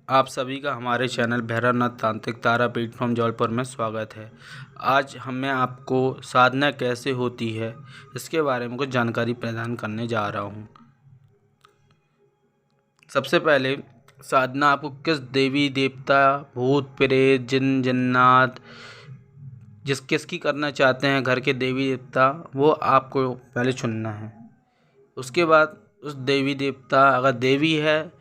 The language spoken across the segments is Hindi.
आप सभी का हमारे चैनल भैरवनाथ तांत्रिक तारापीठ फ्रॉम जबलपुर में स्वागत है। आज मैं आपको साधना कैसे होती है इसके बारे में कुछ जानकारी प्रदान करने जा रहा हूँ। सबसे पहले साधना आपको किस देवी देवता, भूत प्रेत, जिन जिन्नात किसकी करना चाहते हैं, घर के देवी देवता, वो आपको पहले चुनना है। उसके बाद उस देवी देवता अगर देवी है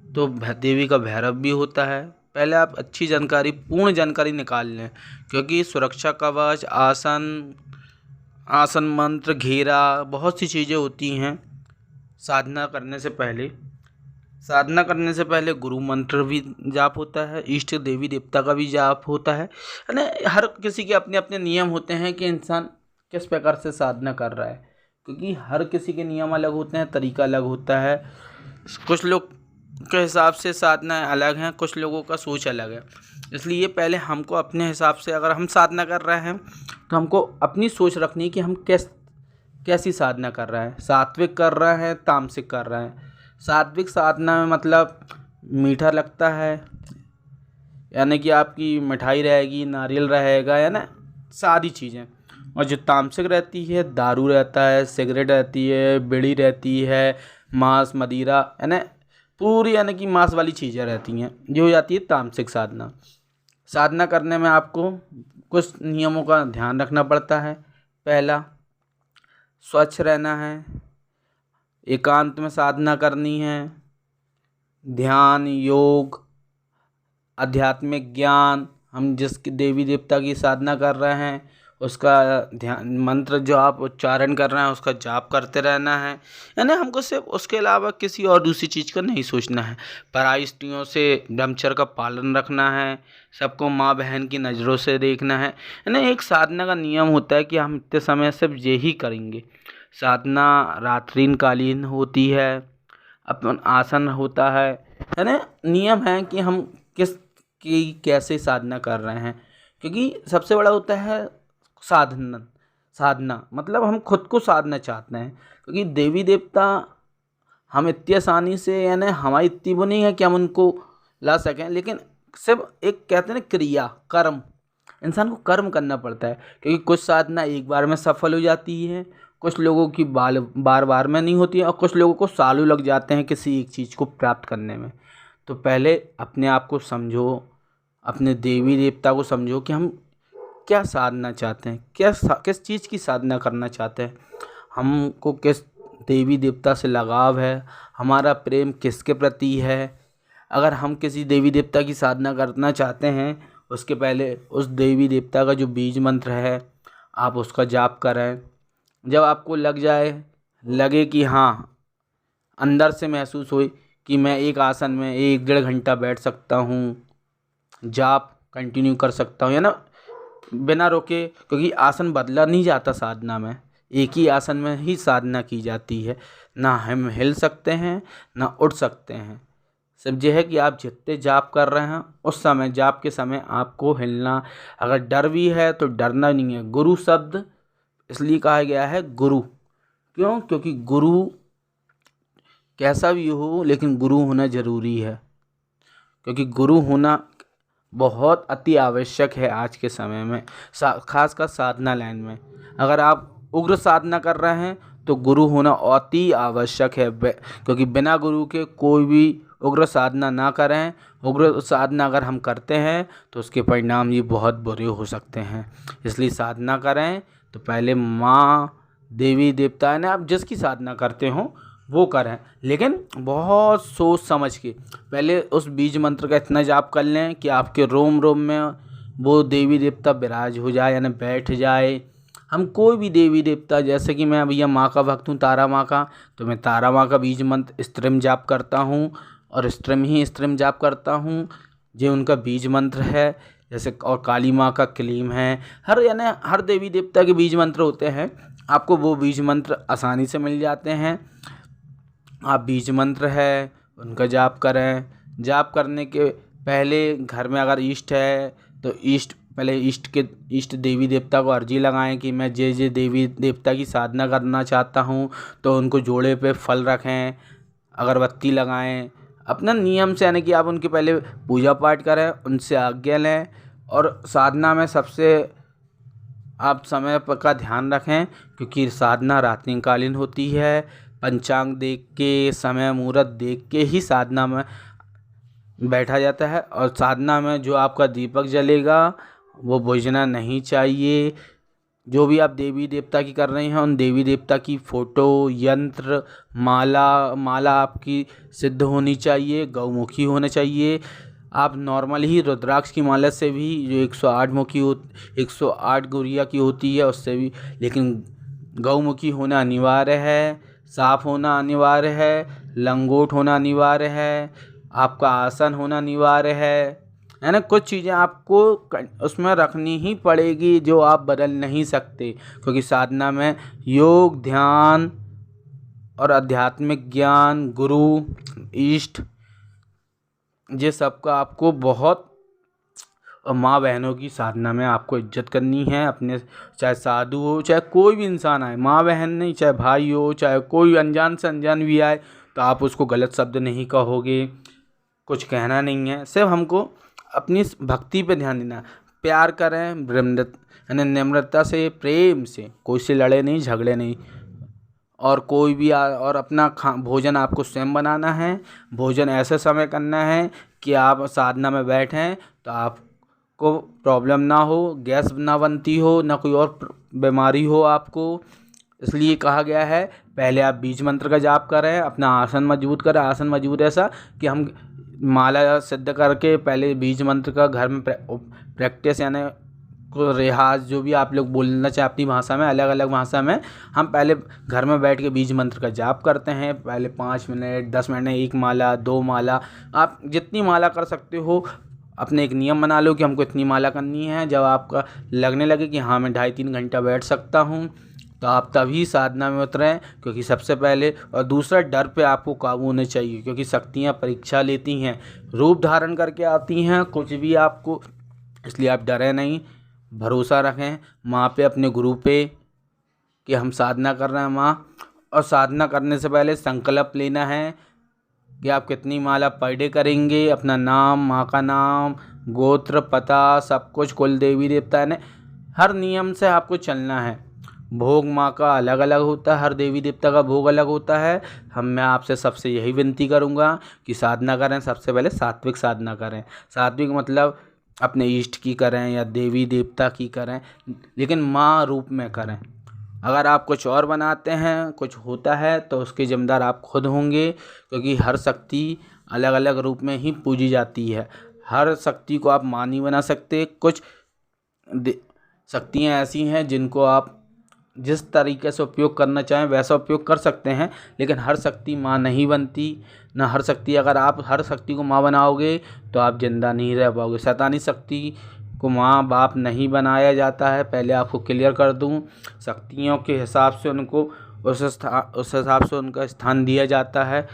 तो देवी का भैरव भी होता है। पहले आप अच्छी जानकारी, पूर्ण जानकारी निकाल लें, क्योंकि सुरक्षा कवच, आसन मंत्र, घेरा, बहुत सी चीज़ें होती हैं साधना करने से पहले। साधना करने से पहले गुरु मंत्र भी जाप होता है, इष्ट देवी देवता का भी जाप होता है ना। हर किसी के अपने अपने नियम होते हैं कि इंसान किस प्रकार से साधना कर रहा है, क्योंकि हर किसी के नियम अलग होते हैं, तरीका अलग होता है। कुछ लोग के हिसाब से साधना अलग हैं, कुछ लोगों का सोच अलग है। इसलिए पहले हमको अपने हिसाब से, अगर हम साधना कर रहे हैं तो हमको अपनी सोच रखनी है कि हम कैसी साधना कर रहे हैं। सात्विक कर रहे हैं, तामसिक कर रहे हैं। सात्विक साधना में मतलब मीठा लगता है, यानी कि आपकी मिठाई रहेगी, नारियल रहेगा, है ना, सारी चीज़ें। और जो तामसिक रहती है, दारू रहता है, सिगरेट रहती है, बीड़ी रहती है, मांस मदिरा, है ना, पूरी यानी कि मांस वाली चीज़ें रहती हैं, जो हो जाती है तामसिक साधना। साधना करने में आपको कुछ नियमों का ध्यान रखना पड़ता है। पहला, स्वच्छ रहना है, एकांत में साधना करनी है। ध्यान, योग, आध्यात्मिक ज्ञान, हम जिस देवी देवता की साधना कर रहे हैं उसका ध्यान, मंत्र जो आप उच्चारण कर रहे हैं उसका जाप करते रहना है। यानी हमको सिर्फ उसके अलावा किसी और दूसरी चीज़ का नहीं सोचना है। पराई स्त्रियों से ब्रह्मचर्य का पालन रखना है, सबको माँ बहन की नज़रों से देखना है। यानी एक साधना का नियम होता है कि हम इतने समय सिर्फ यही करेंगे। साधना रात्रिकालीन होती है, अपन आसन होता है ना। नियम है कि हम कैसे साधना कर रहे हैं, क्योंकि सबसे बड़ा होता है साधना मतलब हम खुद को साधना चाहते हैं, क्योंकि देवी देवता हम इतनी आसानी से, यानी हमारी इतनी वो नहीं है कि हम उनको ला सकें, लेकिन सिर्फ एक कहते हैं ना क्रिया, कर्म, इंसान को कर्म करना पड़ता है। क्योंकि कुछ साधना एक बार में सफल हो जाती है, कुछ लोगों की बार बार में नहीं होती है, और कुछ लोगों को सालों लग जाते हैं किसी एक चीज़ को प्राप्त करने में। तो पहले अपने आप को समझो, अपने देवी देवता को समझो कि हम क्या साधना चाहते हैं, किस चीज़ की साधना करना चाहते हैं, हमको किस देवी देवता से लगाव है, हमारा प्रेम किसके प्रति है। अगर हम किसी देवी देवता की साधना करना चाहते हैं, उसके पहले उस देवी देवता का जो बीज मंत्र है आप उसका जाप करें। जब आपको लगे कि हाँ, अंदर से महसूस हो कि मैं एक आसन में 1-1.5 घंटा बैठ सकता हूँ, जाप कंटिन्यू कर सकता हूँ, या ना, बिना रोके, क्योंकि आसन बदला नहीं जाता साधना में, एक ही आसन में ही साधना की जाती है। ना हम हिल सकते हैं ना उठ सकते हैं। सिर्फ यह है कि आप जितने जाप कर रहे हैं उस समय, जाप के समय आपको हिलना, अगर डर भी है तो डरना नहीं है। गुरु शब्द इसलिए कहा गया है गुरु, क्यों? क्योंकि गुरु कैसा भी हो, लेकिन गुरु होना ज़रूरी है, क्योंकि गुरु होना बहुत अति आवश्यक है आज के समय में, खासकर साधना लाइन में। अगर आप उग्र साधना कर रहे हैं तो गुरु होना अति आवश्यक है, क्योंकि बिना गुरु के कोई भी उग्र साधना ना करें। उग्र साधना अगर हम करते हैं तो उसके परिणाम ये बहुत बुरे हो सकते हैं। इसलिए साधना करें तो पहले माँ, देवी देवता है ना, आप जिसकी साधना करते हो वो करें, लेकिन बहुत सोच समझ के पहले उस बीज मंत्र का इतना जाप कर लें कि आपके रोम रोम में वो देवी देवता विराज हो जाए, यानी बैठ जाए। हम कोई भी देवी देवता, जैसे कि मैं भैया माँ का भक्त हूँ, तारा माँ का, तो मैं तारा माँ का बीज मंत्र स्त्रिम जाप करता हूँ, और स्त्रिम जाप करता हूँ, जो उनका बीज मंत्र है। जैसे और काली माँ का क्लीम है, यानी हर देवी देवता के बीज मंत्र होते हैं, आपको वो बीज मंत्र आसानी से मिल जाते हैं। आप बीज मंत्र है उनका जाप करें। जाप करने के पहले घर में अगर इष्ट है तो इष्ट देवी देवता को अर्जी लगाएं कि मैं जे देवी देवता की साधना करना चाहता हूँ, तो उनको जोड़े पे फल रखें, अगरबत्ती लगाएं, अपना नियम से, यानी कि आप उनके पहले पूजा पाठ करें, उनसे आज्ञा लें। और साधना में सबसे आप समय पर का ध्यान रखें, क्योंकि साधना रात्रिकालीन होती है। पंचांग देख के, समय मुहूर्त देख के ही साधना में बैठा जाता है। और साधना में जो आपका दीपक जलेगा वो बुझना नहीं चाहिए। जो भी आप देवी देवता की कर रहे हैं, उन देवी देवता की फ़ोटो, यंत्र, माला आपकी सिद्ध होनी चाहिए, गौमुखी होना चाहिए। आप नॉर्मल ही रुद्राक्ष की माला से भी, जो 108 मुखी 108 गुड़िया की होती है, उससे भी, लेकिन गौमुखी होना अनिवार्य है, साफ होना अनिवार्य है, लंगोट होना अनिवार्य है, आपका आसन होना अनिवार्य है ना। कुछ चीज़ें आपको उसमें रखनी ही पड़ेगी जो आप बदल नहीं सकते, क्योंकि साधना में योग, ध्यान और आध्यात्मिक ज्ञान, गुरु, इष्ट, ये सबका आपको बहुत, और माँ बहनों की साधना में आपको इज्जत करनी है। अपने, चाहे साधु हो, चाहे कोई भी इंसान आए, माँ बहन नहीं, चाहे भाई हो, चाहे कोई अनजान से अनजान भी आए, तो आप उसको गलत शब्द नहीं कहोगे, कुछ कहना नहीं है। सिर्फ हमको अपनी भक्ति पे ध्यान देना, प्यार करें, निम्रता से, प्रेम से, कोई से लड़े नहीं, झगड़े नहीं। और कोई भी और अपना भोजन आपको स्वयं बनाना है। भोजन ऐसे समय करना है कि आप साधना में बैठें तो आपको प्रॉब्लम ना हो, गैस ना बनती हो, ना कोई और बीमारी हो आपको। इसलिए कहा गया है पहले आप बीज मंत्र का जाप करें, अपना आसन मजबूत करें। आसन मजबूत ऐसा कि हम माला सिद्ध करके पहले बीज मंत्र का घर में प्रैक्टिस, यानी को रियाज, जो भी आप लोग बोलना चाहें अपनी भाषा में, अलग अलग भाषा में, हम पहले घर में बैठ के बीज मंत्र का जाप करते हैं। पहले 5 मिनट, 10 मिनट, 1 माला, 2 माला, आप जितनी माला कर सकते हो। अपने एक नियम बना लो कि हमको इतनी माला करनी है। जब आपका लगने लगे कि हाँ मैं 2.5-3 घंटा बैठ सकता हूँ, तो आप तभी साधना में उतरें। क्योंकि सबसे पहले, और दूसरा, डर पे आपको काबू होना चाहिए, क्योंकि शक्तियाँ परीक्षा लेती हैं, रूप धारण करके आती हैं कुछ भी आपको। इसलिए आप डरें नहीं, भरोसा रखें माँ पे, अपने गुरु पे, कि हम साधना कर रहे हैं माँ। और साधना करने से पहले संकल्प लेना है कि आप कितनी माला पर डे करेंगे। अपना नाम, माँ का नाम, गोत्र, पता, सब कुछ, कुल देवी देवता ने, हर नियम से आपको चलना है। भोग माँ का अलग अलग होता है, हर देवी देवता का भोग अलग होता है। मैं आपसे सबसे यही विनती करूँगा कि साधना करें, सबसे पहले सात्विक साधना करें। सात्विक मतलब अपने इष्ट की करें या देवी देवता की करें, लेकिन माँ रूप में करें। अगर आप कुछ और बनाते हैं, कुछ होता है, तो उसके जिम्मेदार आप खुद होंगे, क्योंकि हर शक्ति अलग अलग रूप में ही पूजी जाती है। हर शक्ति को आप माँ नहीं बना सकते। कुछ शक्तियाँ ऐसी हैं जिनको आप जिस तरीके से उपयोग करना चाहें वैसा उपयोग कर सकते हैं, लेकिन हर शक्ति माँ नहीं बनती। ना हर शक्ति, अगर आप हर शक्ति को माँ बनाओगे तो आप जिंदा नहीं रह पाओगे। शैतानी शक्ति को माँ बाप नहीं बनाया जाता है, पहले आपको क्लियर कर दूं। शक्तियों के हिसाब से उनको उस हिसाब से उनका स्थान दिया जाता है।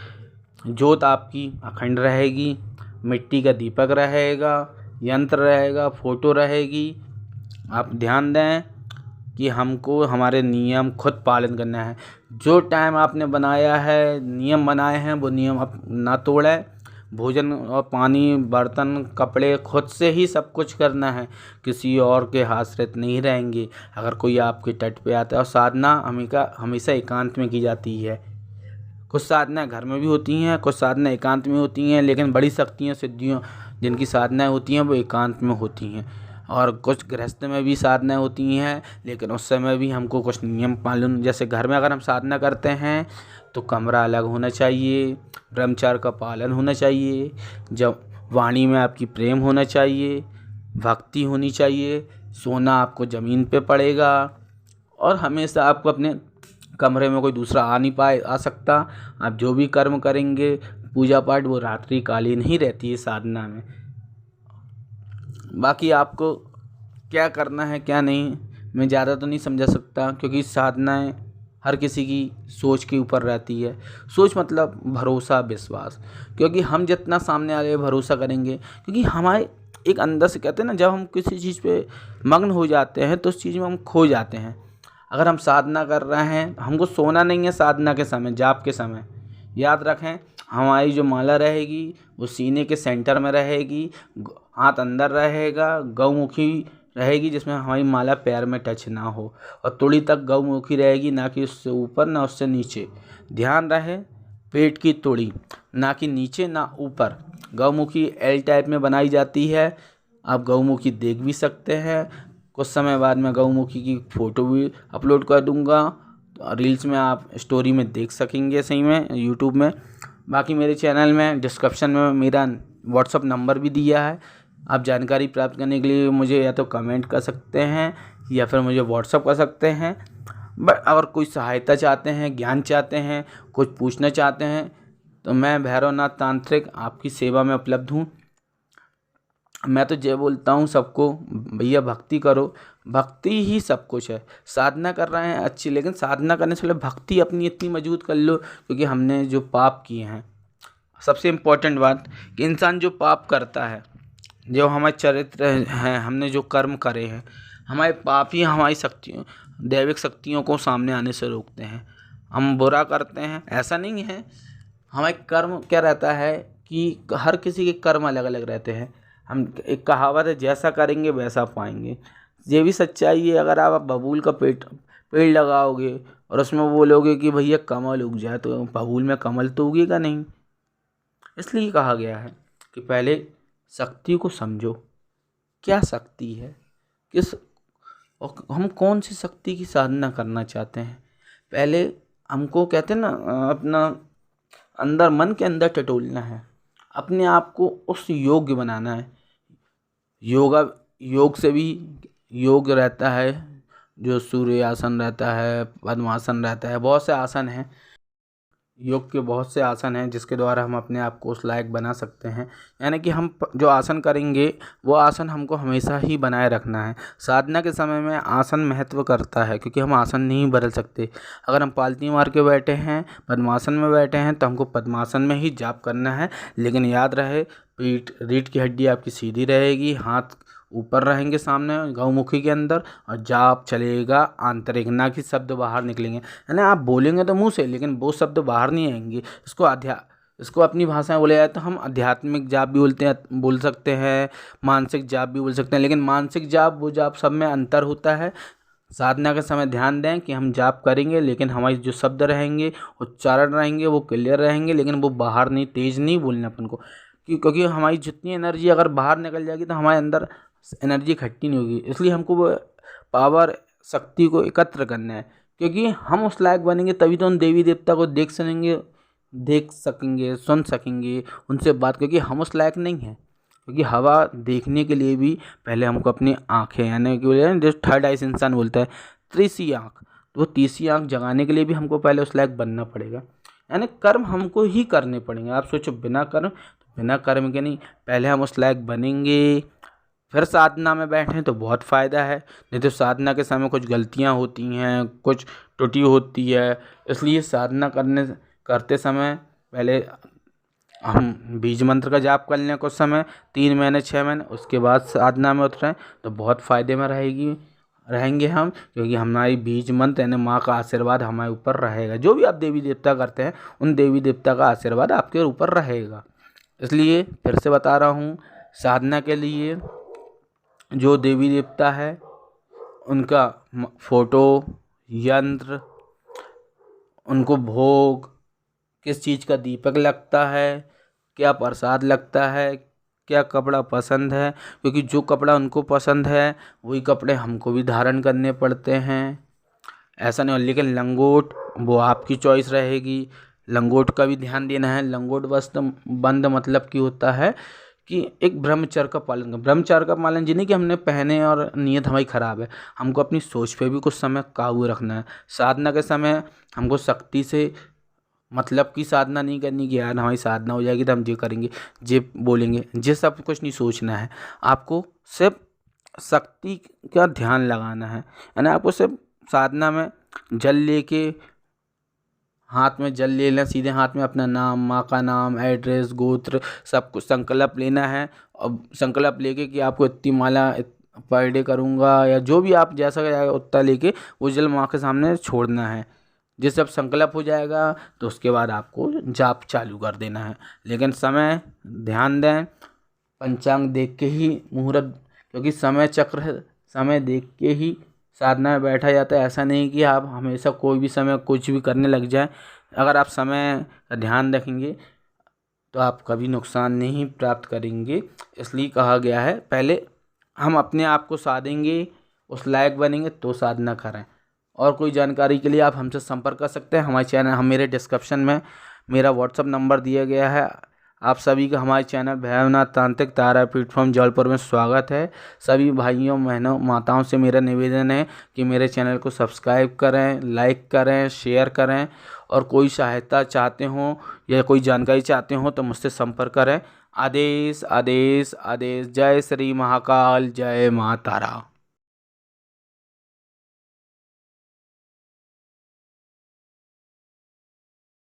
जोत आपकी अखंड रहेगी, मिट्टी का दीपक रहेगा, यंत्र रहेगा, फोटो रहेगी। आप ध्यान दें कि हमको हमारे नियम खुद पालन करना है। जो टाइम आपने बनाया है, नियम बनाए हैं, वो नियम आप ना तोड़ें। भोजन और पानी, बर्तन, कपड़े खुद से ही सब कुछ करना है, किसी और के आश्रित नहीं रहेंगे। अगर कोई आपके तट पे आता है, और साधना हमेशा एकांत में की जाती है। कुछ साधनाएँ घर में भी होती हैं, कुछ साधनाएँ एकांत में होती हैं, लेकिन बड़ी शक्तियाँ, सिद्धियों जिनकी साधनाएँ होती हैं वो एकांत में होती हैं। और कुछ गृहस्थ में भी साधनाएँ होती हैं, लेकिन उस समय भी हमको कुछ नियम पालन, जैसे घर में अगर हम साधना करते हैं तो कमरा अलग होना चाहिए, ब्रह्मचर्य का पालन होना चाहिए, जब वाणी में आपकी प्रेम होना चाहिए, भक्ति होनी चाहिए। सोना आपको ज़मीन पे पड़ेगा, और हमेशा आपको अपने कमरे में कोई दूसरा आ सकता। आप जो भी कर्म करेंगे, पूजा पाठ, वो रात्रिकालीन ही रहती है साधना में। बाकी आपको क्या करना है क्या नहीं, मैं ज़्यादा तो नहीं समझा सकता, क्योंकि साधनाएँ हर किसी की सोच के ऊपर रहती है। सोच मतलब भरोसा, विश्वास, क्योंकि हम जितना सामने वाले भरोसा करेंगे, क्योंकि हमारे एक अंदर से, कहते हैं ना, जब हम किसी चीज़ पे मग्न हो जाते हैं तो उस चीज़ में हम खो जाते हैं। अगर हम साधना कर रहे हैं, हमको सोना नहीं है साधना के समय, जाप के समय। याद रखें, हमारी जो माला रहेगी वो सीने के सेंटर में रहेगी, हाथ अंदर रहेगा, गौमुखी रहेगी जिसमें हमारी माला पैर में टच ना हो, और तुड़ी तक गौमुखी रहेगी, ना कि उससे ऊपर ना उससे नीचे। ध्यान रहे पेट की तुड़ी, ना कि नीचे ना ऊपर। गौमुखी एल टाइप में बनाई जाती है। आप गौमुखी देख भी सकते हैं। कुछ समय बाद मैं गौमुखी की फ़ोटो भी अपलोड कर दूंगा, रील्स में आप स्टोरी में देख सकेंगे सही में यूट्यूब में। बाकी मेरे चैनल में डिस्क्रिप्शन में मेरा व्हाट्सअप नंबर भी दिया है। आप जानकारी प्राप्त करने के लिए मुझे या तो कमेंट कर सकते हैं या फिर मुझे व्हाट्सअप कर सकते हैं। बट अगर कोई सहायता चाहते हैं, ज्ञान चाहते हैं, कुछ पूछना चाहते हैं, तो मैं भैरवनाथ तांत्रिक आपकी सेवा में उपलब्ध हूँ। मैं तो ये बोलता हूँ सबको, भैया भक्ति करो, भक्ति ही सब कुछ है। साधना कर रहे हैं अच्छी, लेकिन साधना करने से पहले भक्ति अपनी इतनी मजबूत कर लो, क्योंकि हमने जो पाप किए हैं, सबसे इम्पोर्टेंट बात कि इंसान जो पाप करता है, जो हमारे चरित्र हैं, हमने जो कर्म करे हैं, हमारे पाप ही हमारी शक्तियों, दैविक शक्तियों को सामने आने से रोकते हैं। हम बुरा करते हैं ऐसा नहीं है, हमारे कर्म क्या रहता है कि हर किसी के कर्म अलग अलग रहते हैं। हम एक कहावत है, जैसा करेंगे वैसा पाएंगे। ये भी सच्चाई है। अगर आप बबूल का पेड़ लगाओगे और उसमें बोलोगे कि भैया कमल उग जाए, तो बबूल में कमल तो उगेगा नहीं। इसलिए कहा गया है कि पहले शक्ति को समझो, क्या शक्ति है, किस और हम कौन सी शक्ति की साधना करना चाहते हैं। पहले हमको कहते हैं ना, अपना अंदर मन के अंदर टटोलना है, अपने आप को उस योग्य बनाना है। योग से भी योग रहता है, जो सूर्य आसन रहता है, पद्मासन रहता है, बहुत से आसन हैं। योग के बहुत से आसन हैं जिसके द्वारा हम अपने आप को उस लायक बना सकते हैं। यानी कि हम जो आसन करेंगे वो आसन हमको हमेशा ही बनाए रखना है। साधना के समय में आसन महत्व करता है, क्योंकि हम आसन नहीं बदल सकते। अगर हम पालती मार के बैठे हैं, पद्मासन में बैठे हैं, तो हमको पद्मासन में ही जाप करना है। लेकिन याद रहे, रीढ़ की हड्डी आपकी सीधी रहेगी, हाथ ऊपर रहेंगे सामने गौमुखी के अंदर, और जाप चलेगा आंतरिक, ना कि शब्द बाहर निकलेंगे। यानी आप बोलेंगे तो मुंह से, लेकिन वो शब्द बाहर नहीं आएंगे। इसको अपनी भाषा में बोला जाए तो हम आध्यात्मिक जाप भी बोल सकते हैं, मानसिक जाप भी बोल सकते हैं। लेकिन मानसिक जाप, वो जाप सब में अंतर होता है। साधना के समय ध्यान दें कि हम जाप करेंगे, लेकिन हमारे जो शब्द रहेंगे, उच्चारण रहेंगे, वो क्लियर रहेंगे, लेकिन वो बाहर नहीं, तेज नहीं बोलना अपन को। क्योंकि हमारी जितनी एनर्जी अगर बाहर निकल जाएगी तो हमारे अंदर एनर्जी इकट्ठी नहीं होगी। इसलिए हमको वो पावर, शक्ति को एकत्र करना है, क्योंकि हम उस लायक बनेंगे तभी तो उन देवी देवता को देख सकेंगे, सुन सकेंगे, उनसे बात, क्योंकि हम उस लायक नहीं हैं। क्योंकि हवा देखने के लिए भी पहले हमको अपनी आँखें, यानी कि जो थर्ड आई इंसान बोलता है, तीसरी आँख, तो वो तीसरी आँख जगाने के लिए भी हमको पहले उस लायक बनना पड़ेगा। यानी कर्म हमको ही करने पड़ेंगे। आप सोचो, बिना कर्म के नहीं, पहले हम उस लायक बनेंगे, फिर साधना में बैठें तो बहुत फ़ायदा है। नहीं तो साधना के समय कुछ गलतियां होती हैं, कुछ त्रुटि होती है। इसलिए साधना करते समय पहले हम बीज मंत्र का जाप कर लें कुछ समय, 3 महीने 6 महीने, उसके बाद साधना में उतरें तो बहुत फ़ायदे में रहेंगे हम, क्योंकि हमारी बीज मंत्र यानी माँ का आशीर्वाद हमारे ऊपर रहेगा। जो भी आप देवी देवता करते हैं, उन देवी देवता का आशीर्वाद आपके ऊपर रहेगा। इसलिए फिर से बता रहा हूँ, साधना के लिए जो देवी देवता है उनका फ़ोटो, यंत्र, उनको भोग, किस चीज़ का दीपक लगता है, क्या प्रसाद लगता है, क्या कपड़ा पसंद है, क्योंकि जो कपड़ा उनको पसंद है वही कपड़े हमको भी धारण करने पड़ते हैं। ऐसा नहीं हो, लेकिन लंगोट वो आपकी चॉइस रहेगी। लंगोट का भी ध्यान देना है। लंगोट वस्त्र बंद मतलब कि होता है कि एक ब्रह्मचर्य का पालन कर। ब्रह्मचर्य का पालन ये नहीं कि हमने पहने और नीयत हमारी ख़राब है। हमको अपनी सोच पे भी कुछ समय काबू रखना है। साधना के समय हमको शक्ति से मतलब की साधना नहीं करनी कि यार हमारी साधना हो जाएगी तो हम ये करेंगे, ये बोलेंगे, ये सब कुछ नहीं सोचना है। आपको सिर्फ शक्ति का ध्यान लगाना है। यानी आपको सिर्फ साधना में जल लेके, हाथ में जल ले लेना, सीधे हाथ में अपना नाम, माँ का नाम, एड्रेस, गोत्र, सब कुछ संकल्प लेना है। और संकल्प लेके कि आपको इतनी माला पर डे करूँगा, या जो भी आप जैसा जाएगा उतना लेके वो जल माँ के सामने छोड़ना है। जिस जब संकल्प हो जाएगा तो उसके बाद आपको जाप चालू कर देना है। लेकिन समय ध्यान दें, पंचांग देख के ही मुहूर्त, क्योंकि समय चक्र है, समय देख के ही साधना में बैठा जाता है। ऐसा नहीं कि आप हमेशा कोई भी समय कुछ भी करने लग जाए। अगर आप समय का ध्यान रखेंगे तो आप कभी नुकसान नहीं प्राप्त करेंगे। इसलिए कहा गया है पहले हम अपने आप को साधेंगे, उस लायक बनेंगे तो साधना करें। और कोई जानकारी के लिए आप हमसे संपर्क कर सकते हैं। हमारे चैनल, हम मेरे डिस्क्रिप्शन में मेरा व्हाट्सअप नंबर दिया गया है। आप सभी का हमारे चैनल भैरवनाथ तांत्रिक तारापीठ फ्रॉम जबलपुर में स्वागत है। सभी भाइयों बहनों माताओं से मेरा निवेदन है कि मेरे चैनल को सब्सक्राइब करें, लाइक करें, शेयर करें। और कोई सहायता चाहते हों या कोई जानकारी चाहते हों तो मुझसे संपर्क करें। आदेश आदेश आदेश। जय श्री महाकाल, जय माँ तारा।